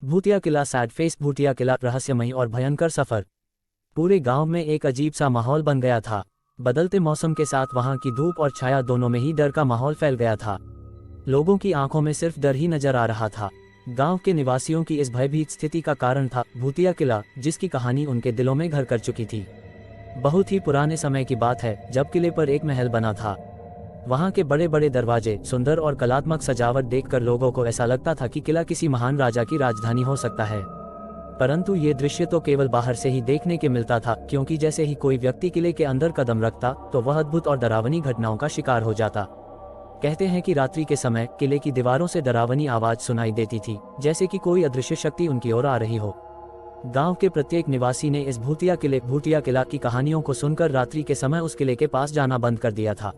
भूतिया किला sad face भूतिया किला रहस्यमयी और भयंकर सफर। पूरे गांव में एक अजीब सा माहौल बन गया था। बदलते मौसम के साथ वहां की धूप और छाया दोनों में ही डर का माहौल फैल गया था। लोगों की आंखों में सिर्फ डर ही नजर आ रहा था। गांव के निवासियों की इस भयभीत स्थिति का कारण था भूतिया किला, जिसकी कहानी उनके दिलों में घर कर चुकी थी। बहुत ही पुराने समय की बात है, जब किले पर एक महल बना था। वहां के बड़े बड़े दरवाजे, सुंदर और कलात्मक सजावट देखकर लोगों को ऐसा लगता था कि किला किसी महान राजा की राजधानी हो सकता है। परंतु ये दृश्य तो केवल बाहर से ही देखने के मिलता था, क्योंकि जैसे ही कोई व्यक्ति किले के अंदर कदम रखता तो वह अद्भुत और डरावनी घटनाओं का शिकार हो जाता। कहते हैं कि रात्रि के समय किले की दीवारों से डरावनी आवाज सुनाई देती थी, जैसे कि कोई अदृश्य शक्ति उनकी ओर आ रही हो। गांव के प्रत्येक निवासी ने इस भूतिया किला की कहानियों को सुनकर रात्रि के समय उस किले के पास जाना बंद कर दिया था।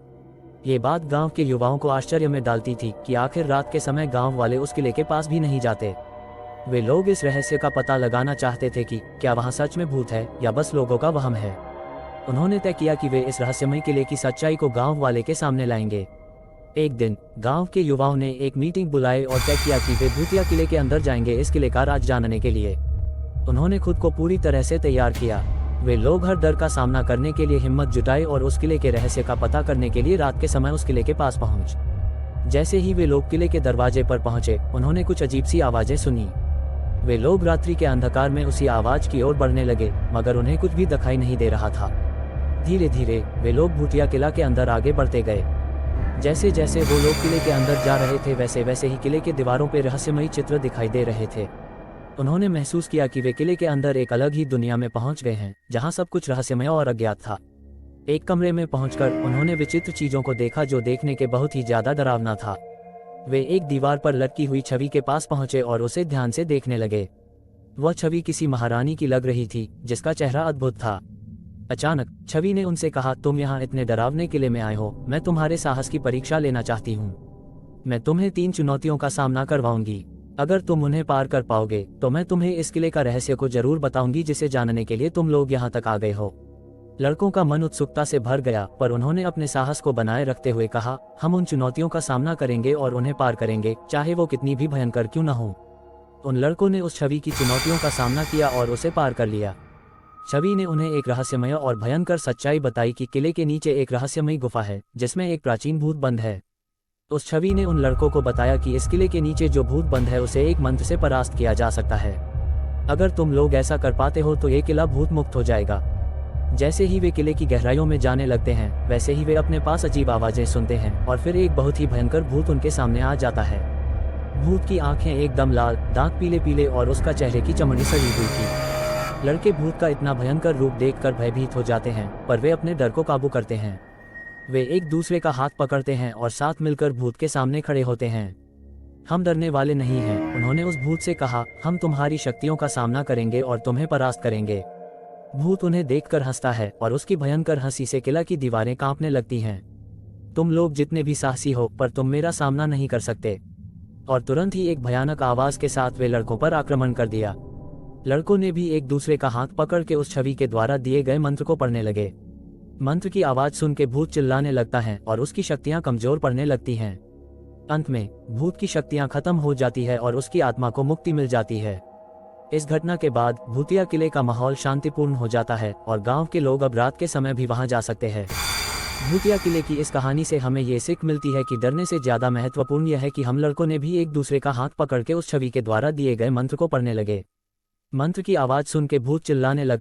ये बात गांव के युवाओं को आश्चर्य में डालती थी कि आखिर रात के समय गांव वाले उस किले के पास भी नहीं जाते। वे लोग इस रहस्य का पता लगाना चाहते थे कि क्या वहां सच में भूत है या बस लोगों का वहम है। उन्होंने तय किया कि वे इस रहस्यमय किले की सच्चाई को गांव वाले के सामने लाएंगे। एक दिन गांव के युवाओं ने एक मीटिंग बुलाई और तय किया कि वे भूतिया किले के अंदर जाएंगे इस किले का राज जानने के लिए। उन्होंने खुद को पूरी तरह से तैयार किया। वे लोग हर डर का सामना करने के लिए हिम्मत जुटाई और उस किले के रहस्य का पता करने के लिए रात के समय उस किले के पास पहुंच। जैसे ही वे लोग किले के दरवाजे पर पहुंचे, उन्होंने कुछ अजीब सी आवाजें सुनी। वे लोग रात्रि के अंधकार में उसी आवाज की ओर बढ़ने लगे, मगर उन्हें कुछ भी दिखाई नहीं दे रहा था। धीरे धीरे वे लोग भूतिया किला के अंदर आगे बढ़ते गए। जैसे जैसे वो लोग किले के अंदर जा रहे थे, वैसे वैसे ही किले के दीवारों पर रहस्यमयी चित्र दिखाई दे रहे थे। उन्होंने महसूस किया कि वे किले के अंदर एक अलग ही दुनिया में पहुंच गए हैं, जहां सब कुछ रहस्यमय और अज्ञात था। एक कमरे में पहुंचकर उन्होंने विचित्र चीजों को देखा, जो देखने के बहुत ही ज्यादा डरावना था। वे एक दीवार पर लटकी हुई छवि के पास पहुंचे और उसे ध्यान से देखने लगे। वह छवि किसी महारानी की लग रही थी, जिसका चेहरा अद्भुत था। अचानक छवि ने उनसे कहा, तुम यहाँ इतने डरावने किले में आए हो, मैं तुम्हारे साहस की परीक्षा लेना चाहती हूँ। मैं तुम्हें 3 चुनौतियों का सामना करवाऊंगी। अगर तुम उन्हें पार कर पाओगे तो मैं तुम्हें इस किले का रहस्य को जरूर बताऊंगी, जिसे जानने के लिए तुम लोग यहाँ तक आ गए हो। लड़कों का मन उत्सुकता से भर गया, पर उन्होंने अपने साहस को बनाए रखते हुए कहा, हम उन चुनौतियों का सामना करेंगे और उन्हें पार करेंगे, चाहे वो कितनी भी भयंकर क्यों न हो। उन लड़कों ने उस छवि की चुनौतियों का सामना किया और उसे पार कर लिया। छवि ने उन्हें एक रहस्यमय और भयंकर सच्चाई बताई कि किले के नीचे एक रहस्यमयी गुफा है, जिसमें एक प्राचीन भूत बंद है। उस छवि ने उन लड़कों को बताया कि इस किले के नीचे जो भूत बंद है, उसे एक मंत्र से परास्त किया जा सकता है। अगर तुम लोग ऐसा कर पाते हो तो ये किला भूत मुक्त हो जाएगा। जैसे ही वे किले की गहराइयों में जाने लगते हैं, वैसे ही वे अपने पास अजीब आवाजें सुनते हैं और फिर एक बहुत ही भयंकर भूत उनके सामने आ जाता है। भूत की आंखें एकदम लाल, दांत पीले पीले और उसका चेहरे की चमड़ी सड़ी हुई थी। लड़के भूत का इतना भयंकर रूप देखकर भयभीत हो जाते हैं, पर वे अपने डर को काबू करते हैं। वे एक दूसरे का हाथ पकड़ते हैं और साथ मिलकर भूत के सामने खड़े होते हैं। हम डरने वाले नहीं हैं, उन्होंने उस भूत से कहा, हम तुम्हारी शक्तियों का सामना करेंगे और तुम्हें परास्त करेंगे। भूत उन्हें देखकर हंसता है और उसकी भयंकर हंसी से किला की दीवारें कांपने लगती हैं। तुम लोग जितने भी साहसी हो, पर तुम मेरा सामना नहीं कर सकते। और तुरंत ही एक भयानक आवाज के साथ वे लड़कों पर आक्रमण कर दिया। लड़कों ने भी एक दूसरे का हाथ पकड़ के उस छवि के द्वारा दिए गए मंत्र को पढ़ने लगे। मंत्र की आवाज सुन के भूत चिल्लाने लगता है और उसकी शक्तियां कमजोर पड़ने लगती हैं। अंत में भूत की शक्तियां खत्म हो जाती है और उसकी आत्मा को मुक्ति मिल जाती है। इस घटना के बाद भूतिया किले का माहौल शांतिपूर्ण हो जाता है और गांव के लोग अब रात के समय भी वहां जा सकते हैं। भूतिया किले की इस कहानी से हमें ये सीख मिलती है कि डरने से ज्यादा महत्वपूर्ण यह है कि हम लड़कों ने भी एक दूसरे का हाथ पकड़ के उस छवि के द्वारा दिए गए मंत्र को पढ़ने लगे। मंत्र की आवाज सुन के भूत चिल्लाने लगते